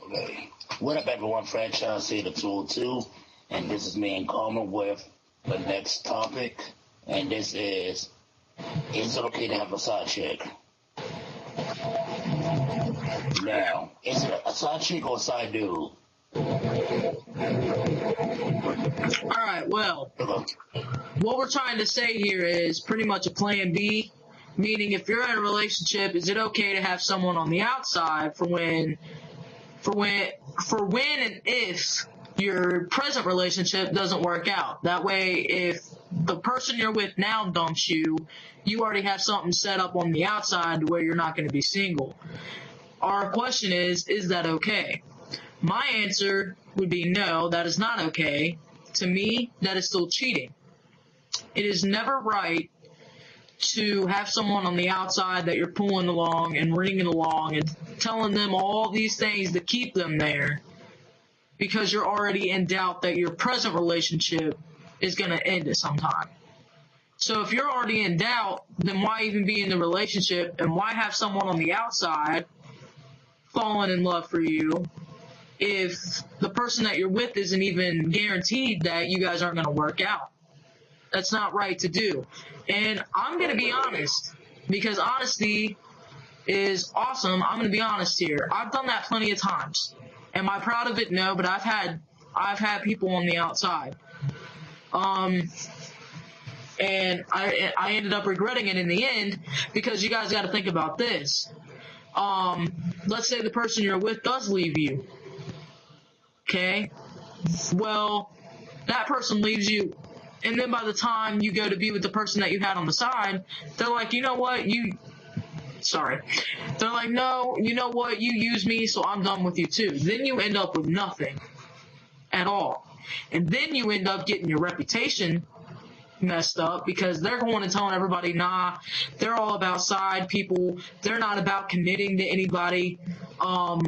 Okay. What up, everyone? Franchise&Karma, and this is me and Karma with the next topic, and this is it okay to have a side chick? Now, is it a side chick or a side dude? Alright, well, what we're trying to say here is pretty much a plan B, meaning if you're in a relationship, is it okay to have someone on the outside for when and if your present relationship doesn't work out? That way, if the person you're with now dumps you, you already have something set up on the outside to where you're not going to be single. Our question is that okay? My answer would be no, that is not okay. To me, that is still cheating. It is never right to have someone on the outside that you're pulling along and ringing along and telling them all these things to keep them there because you're already in doubt that your present relationship is going to end at some time. So if you're already in doubt, then why even be in the relationship, and why have someone on the outside falling in love for you if the person that you're with isn't even guaranteed that you guys aren't going to work out? That's not right to do. And I'm going to be honest, because honesty is awesome. I'm going to be honest here. I've done that plenty of times. Am I proud of it? No, but I've had people on the outside. And I ended up regretting it in the end, because you guys got to think about this. Let's say the person you're with does leave you. Okay? Well, that person leaves you, and then by the time you go to be with the person that you had on the side, they're like, you know what, they're like, no, you know what, you used me, so I'm done with you too. Then you end up with nothing at all. And then you end up getting your reputation messed up, because they're going and telling everybody, nah, they're all about side people. They're not about committing to anybody. All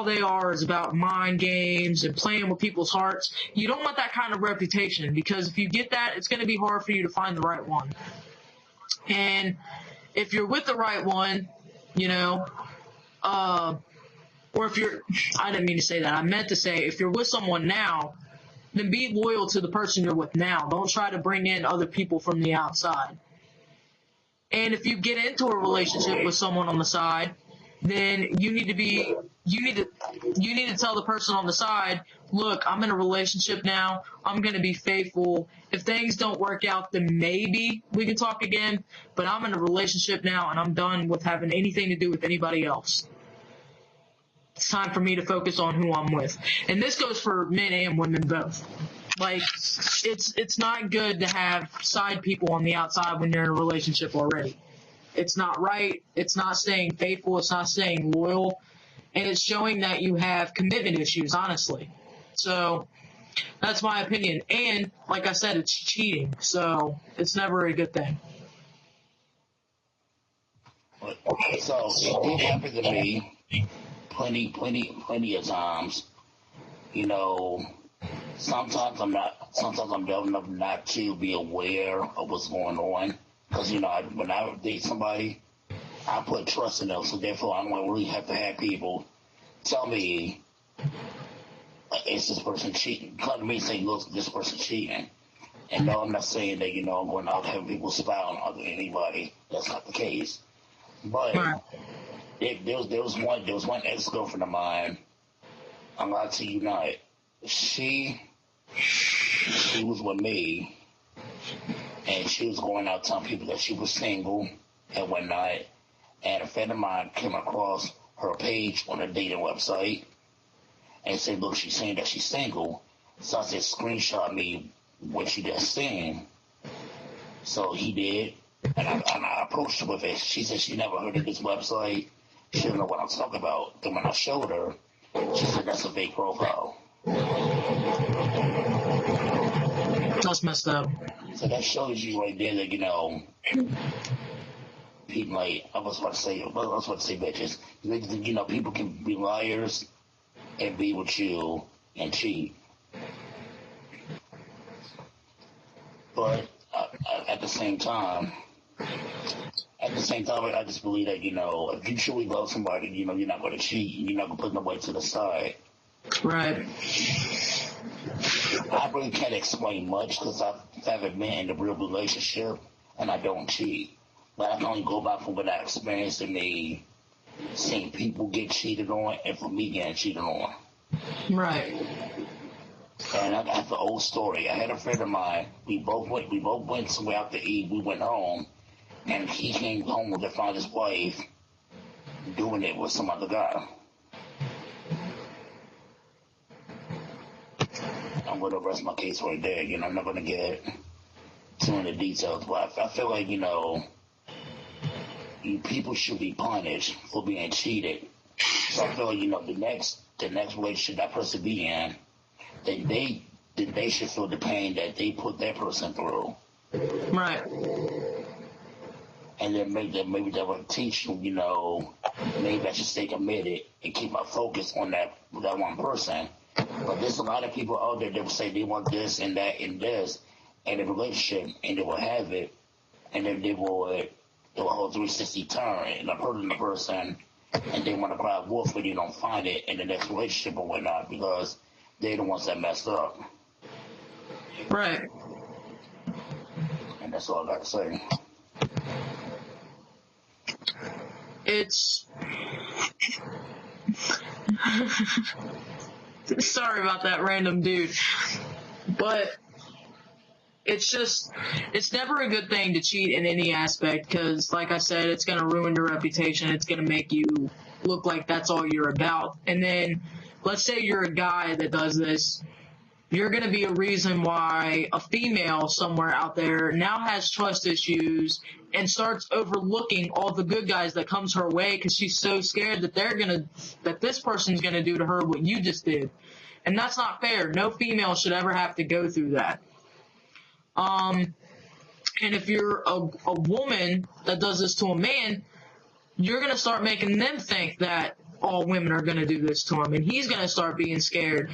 they are is about mind games and playing with people's hearts. You don't want that kind of reputation, because if you get that, it's going to be hard for you to find the right one. And if you're with the right one, or if you're, I didn't mean to say that. I meant to say, if you're with someone now, then be loyal to the person you're with now. Don't try to bring in other people from the outside. And if you get into a relationship with someone on the side, then you need to tell the person on the side, look, I'm in a relationship now. I'm going to be faithful. If things don't work out, then maybe we can talk again. But I'm in a relationship now, and I'm done with having anything to do with anybody else. It's time for me to focus on who I'm with. And this goes for men and women both. Like, it's not good to have side people on the outside when you're in a relationship already. It's not right. It's not staying faithful. It's not staying loyal. And it's showing that you have commitment issues, honestly. So that's my opinion. And like I said, it's cheating. So it's never a good thing. Okay, so it did happen to me plenty of times. Sometimes I'm dumb enough not to be aware of what's going on. Because, when I date somebody, I put trust in them. So therefore, I don't really have to have people tell me, is this person cheating? Come to me saying, look, this person cheating. And no, I'm not saying that, I'm going out having people spy on anybody. That's not the case. But there was one ex-girlfriend of mine. I'm not to you not. She was with me, and she was going out telling people that she was single and whatnot. And a friend of mine came across her page on a dating website and said, look, she's saying that she's single. So I said, screenshot me what she just saying. So he did, and I approached her with it. She said she never heard of this website. She didn't know what I'm talking about. Then when I showed her, she said that's a fake profile. That's messed up. So that shows you right there that, people like, I was about to say bitches. People can be liars and be with you and cheat. But at the same time, at the same time, I just believe that, if you truly love somebody, you're not going to cheat. You're not going to put nobody to the side. Right. I really can't explain much because I haven't been in a real relationship and I don't cheat. But I can only go by from what I experienced in me seeing people get cheated on and for me getting cheated on. Right. And I got the old story. I had a friend of mine. We both went somewhere out to eat. We went home, and he came home to find his wife doing it with some other guy. I'm going to rest my case right there. I'm not going to get too into details, but I feel like, people should be punished for being cheated. So I feel like, the next relationship that person be in, then they should feel the pain that they put that person through. Right. And then maybe that will teach you, maybe I should stay committed and keep my focus on that one person. But there's a lot of people out there that will say they want this and that and this in a relationship, and they will have it, and then they will hold 360 turn and hurting the person, and they want to cry wolf when you don't find it in the next relationship or whatnot because they're the ones that messed up. Right. And that's all I got to say. It's sorry about that random dude, but it's never a good thing to cheat in any aspect because, like I said, it's going to ruin your reputation. It's going to make you look like that's all you're about. And then let's say you're a guy that does this. You're going to be a reason why a female somewhere out there now has trust issues and starts overlooking all the good guys that comes her way because she's so scared that this person's going to do to her what you just did. And that's not fair. No female should ever have to go through that. And if you're a woman that does this to a man, you're going to start making them think that all women are going to do this to him, and he's going to start being scared.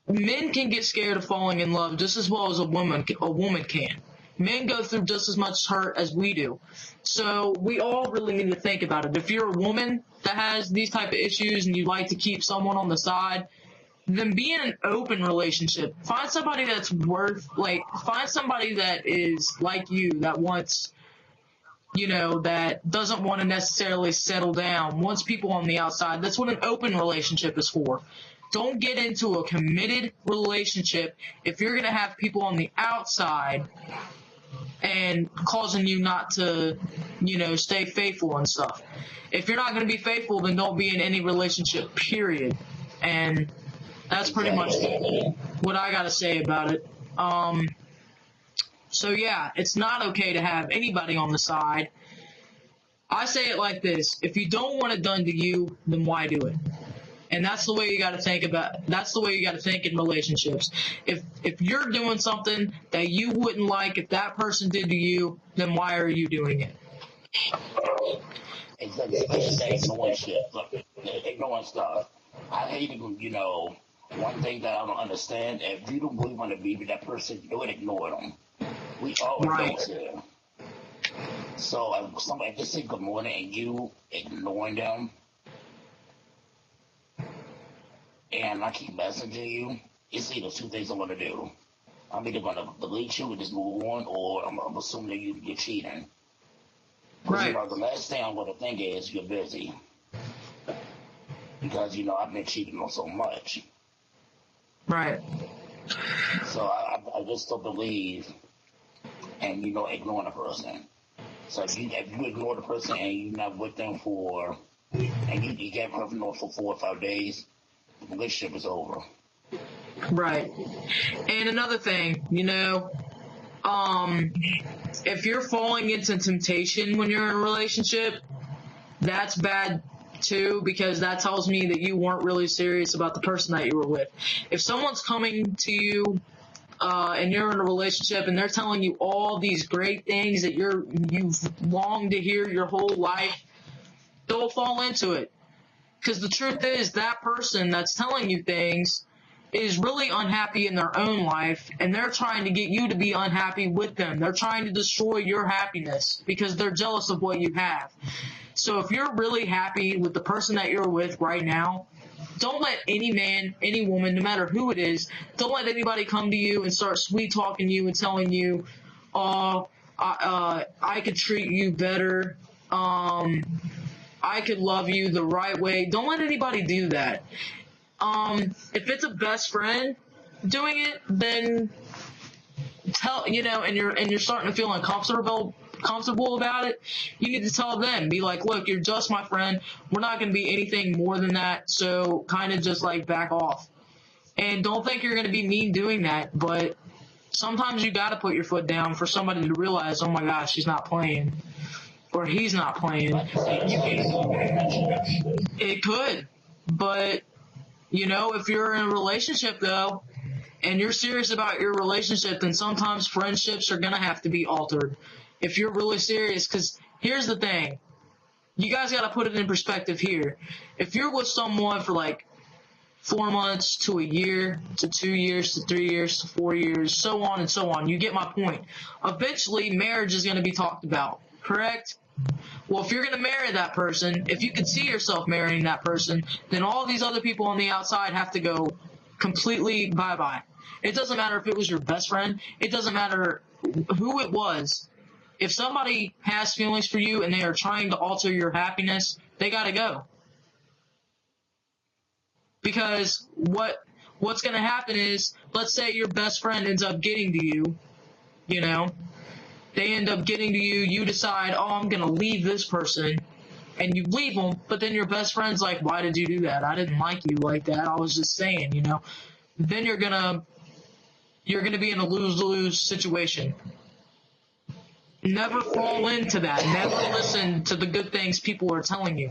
Men can get scared of falling in love just as well as a woman can. Men go through just as much hurt as we do. So we all really need to think about it. If you're a woman that has these type of issues and you like to keep someone on the side, then be in an open relationship. Find somebody that's find somebody that is like you, that wants, that doesn't want to necessarily settle down, wants people on the outside. That's what an open relationship is for. Don't get into a committed relationship if you're going to have people on the outside and causing you not to, stay faithful and stuff. If you're not going to be faithful, then don't be in any relationship, period. And that's pretty much what I got to say about it. So yeah, it's not okay to have anybody on the side. I say it like this: if you don't want it done to you, then why do it? And that's the way you got to think that's the way you got to think in relationships. If you're doing something that you wouldn't like if that person did to you, then why are you doing it? Exactly. Ignoring shit. Look, ignoring stuff. I hate it when, one thing that I don't understand, if you don't really want to be with that person, you don't ignore them. We all adults here. So if somebody just say good morning and you ignoring them, and I keep messaging you, it's either two things I'm going to do. I'm either going to delete you and just move on, or I'm assuming that you're cheating. Right. The last thing I'm going to think is you're busy. Because, I've been cheating on so much. Right. So I just don't believe in, ignoring a person. So if you ignore the person and you're not with them and you get her for 4 or 5 days, the relationship is over. Right. And another thing, if you're falling into temptation when you're in a relationship, that's bad too, because that tells me that you weren't really serious about the person that you were with. If someone's coming to you and you're in a relationship and they're telling you all these great things that you've longed to hear your whole life, don't fall into it. Because the truth is, that person that's telling you things is really unhappy in their own life, and they're trying to get you to be unhappy with them. They're trying to destroy your happiness because they're jealous of what you have. So if you're really happy with the person that you're with right now, don't let any man, any woman, no matter who it is, don't let anybody come to you and start sweet talking you and telling you, oh, I could treat you better. I could love you the right way. Don't let anybody do that. If it's a best friend doing it, then and you're starting to feel uncomfortable about it, you need to tell them, be like, look, you're just my friend. We're not going to be anything more than that. So kind of just like back off. And don't think you're going to be mean doing that, but sometimes you got to put your foot down for somebody to realize, oh my gosh, she's not playing, or he's not playing. It could, but if you're in a relationship though, and you're serious about your relationship, then sometimes friendships are going to have to be altered. If you're really serious, because here's the thing. You guys got to put it in perspective here. If you're with someone for like 4 months to a year to 2 years to 3 years to 4 years, so on and so on, you get my point. Eventually, marriage is going to be talked about, correct? Well, if you're going to marry that person, if you can see yourself marrying that person, then all these other people on the outside have to go completely bye-bye. It doesn't matter if it was your best friend. It doesn't matter who it was. If somebody has feelings for you and they are trying to alter your happiness, they got to go. Because what's going to happen is, let's say your best friend ends up getting to you, they end up getting to you, you decide, oh, I'm going to leave this person, and you leave them, but then your best friend's like, why did you do that? I didn't like you like that. I was just saying, Then you're going to be in a lose-lose situation. Never fall into that. Never listen to the good things people are telling you.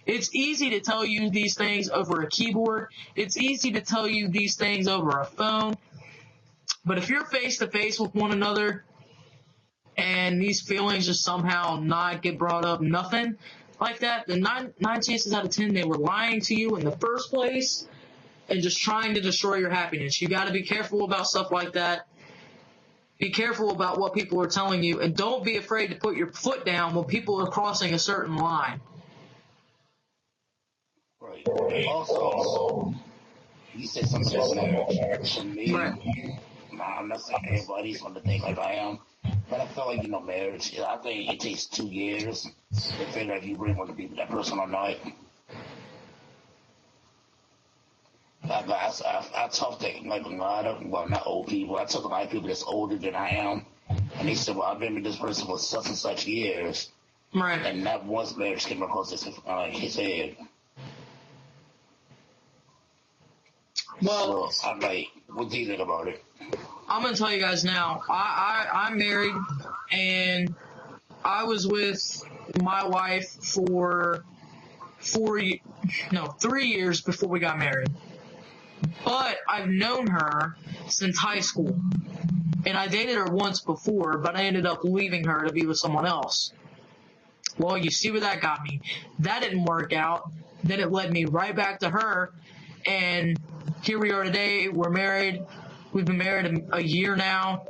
It's easy to tell you these things over a keyboard. It's easy to tell you these things over a phone. But if you're face-to-face with one another and these feelings just somehow not get brought up, nothing like that, then nine chances out of 10 they were lying to you in the first place and just trying to destroy your happiness. You got to be careful about stuff like that. Be careful about what people are telling you, and don't be afraid to put your foot down when people are crossing a certain line. Right. Also, you said something that's to me. Right. I'm not saying everybody's going to think like I am, but I feel like, marriage, I think it takes 2 years to figure out if you really want to be with that person or not. I talked to like a lot of, well, not old people, I talked to a lot of people that's older than I am, and they said, well, I've been with this person for such and such years, Right. And not once marriage came across his head. Well, so I'm like, what do you think about it? I'm going to tell you guys now, I'm married, and I was with my wife for 3 years before we got married. But I've known her since high school. And I dated her once before, but I ended up leaving her to be with someone else. Well, you see where that got me. That didn't work out. Then it led me right back to her. And here we are today. We're married. We've been married a year now.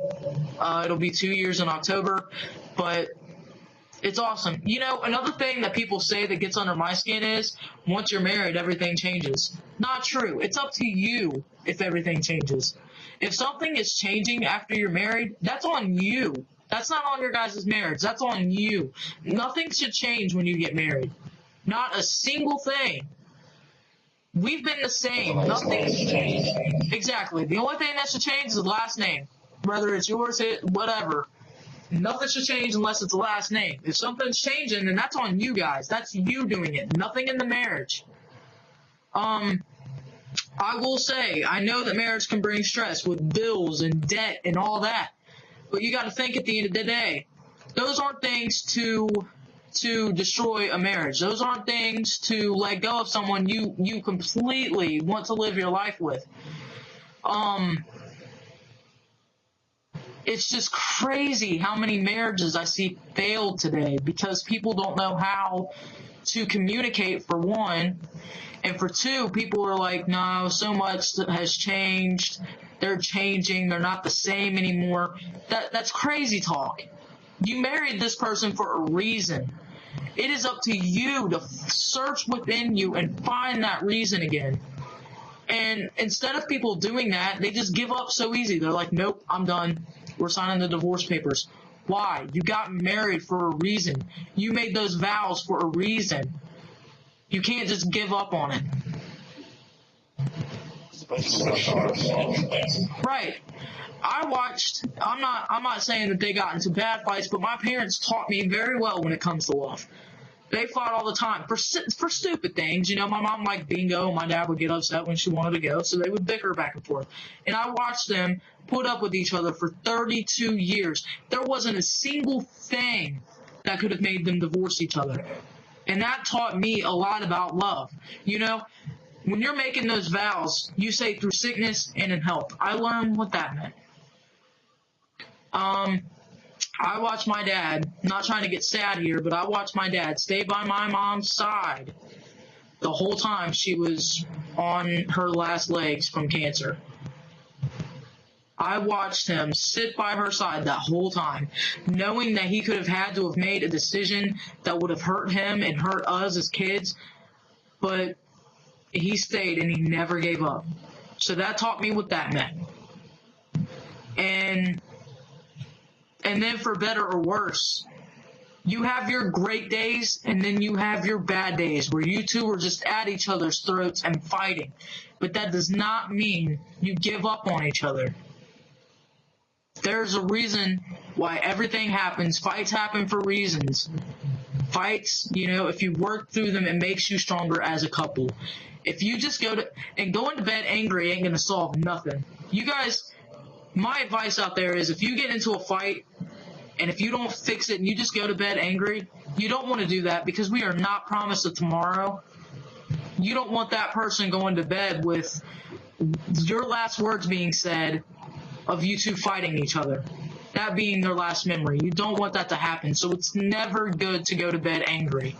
It'll be 2 years in October. But it's awesome. Another thing that people say that gets under my skin is, once you're married, everything changes. Not true. It's up to you if everything changes. If something is changing after you're married, that's on you. That's not on your guys' marriage. That's on you. Nothing should change when you get married. Not a single thing. We've been the same. Nothing's changed. Exactly. The only thing that should change is the last name. Whether it's yours, whatever. Nothing should change unless it's the last name. If something's changing, then that's on you guys. That's you doing it. Nothing in the marriage. I will say, I know that marriage can bring stress with bills and debt and all that. But you got to think at the end of the day, those aren't things to destroy a marriage. Those aren't things to let go of someone you completely want to live your life with. It's just crazy how many marriages I see failed today because people don't know how to communicate, for one, and for two, people are like, no, so much has changed. They're changing. They're not the same anymore. That's crazy talk. You married this person for a reason. It is up to you to search within you and find that reason again. And instead of people doing that, they just give up so easy. They're like, nope, I'm done. We're signing the divorce papers. Why? You got married for a reason. You made those vows for a reason. You can't just give up on it. Right. I'm not saying that they got into bad fights, but my parents taught me very well when it comes to love. They fought all the time for stupid things. You know, my mom liked bingo. My dad would get upset when she wanted to go, so they would bicker back and forth. And I watched them put up with each other for 32 years. There wasn't a single thing that could have made them divorce each other. And that taught me a lot about love. You know, when you're making those vows, you say through sickness and in health. I learned what that meant. I watched my dad, not trying to get sad here, but I watched my dad stay by my mom's side the whole time she was on her last legs from cancer. I watched him sit by her side that whole time, knowing that he could have had to have made a decision that would have hurt him and hurt us as kids, but he stayed and he never gave up. So that taught me what that meant. And then for better or worse, you have your great days and then you have your bad days where you two are just at each other's throats and fighting. But that does not mean you give up on each other. There's a reason why everything happens. Fights happen for reasons. Fights, you know, if you work through them, it makes you stronger as a couple. If you just going to bed angry ain't going to solve nothing. You guys, my advice out there is if you get into a fight and if you don't fix it and you just go to bed angry, you don't want to do that because we are not promised a tomorrow. You don't want that person going to bed with your last words being said of you two fighting each other. That being their last memory. You don't want that to happen. So it's never good to go to bed angry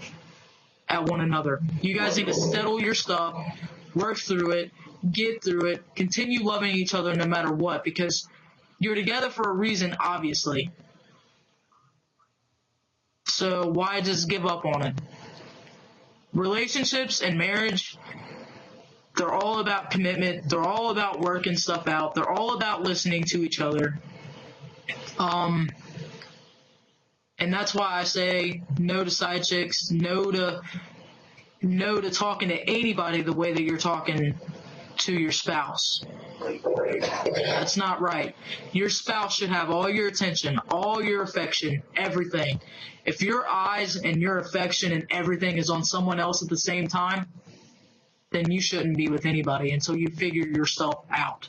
at one another. You guys need to settle your stuff, work through it, get through it, continue loving each other no matter what, because you're together for a reason, obviously. So why just give up on it? Relationships and marriage, they're all about commitment. They're all about working stuff out. They're all about listening to each other. And that's why I say no to side chicks, no to talking to anybody the way that you're talking to your spouse. That's not right. Your spouse should have all your attention, all your affection, everything. If your eyes and your affection and everything is on someone else at the same time, then you shouldn't be with anybody until you figure yourself out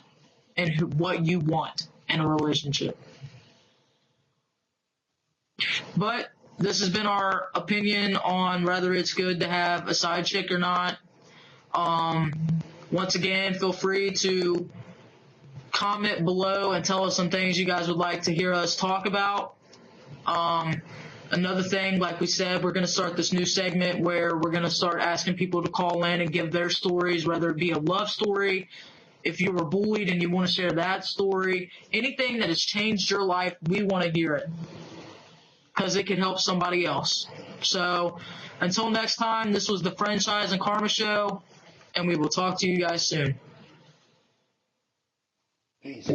and what you want in a relationship. But this has been our opinion on whether it's good to have a side chick or not. Once again, feel free to comment below and tell us some things you guys would like to hear us talk about. Another thing, like we said, we're going to start this new segment where we're going to start asking people to call in and give their stories, whether it be a love story, if you were bullied and you want to share that story, anything that has changed your life, we want to hear it because it could help somebody else. So until next time, this was the Franchise and Karma Show, and we will talk to you guys soon. Peace.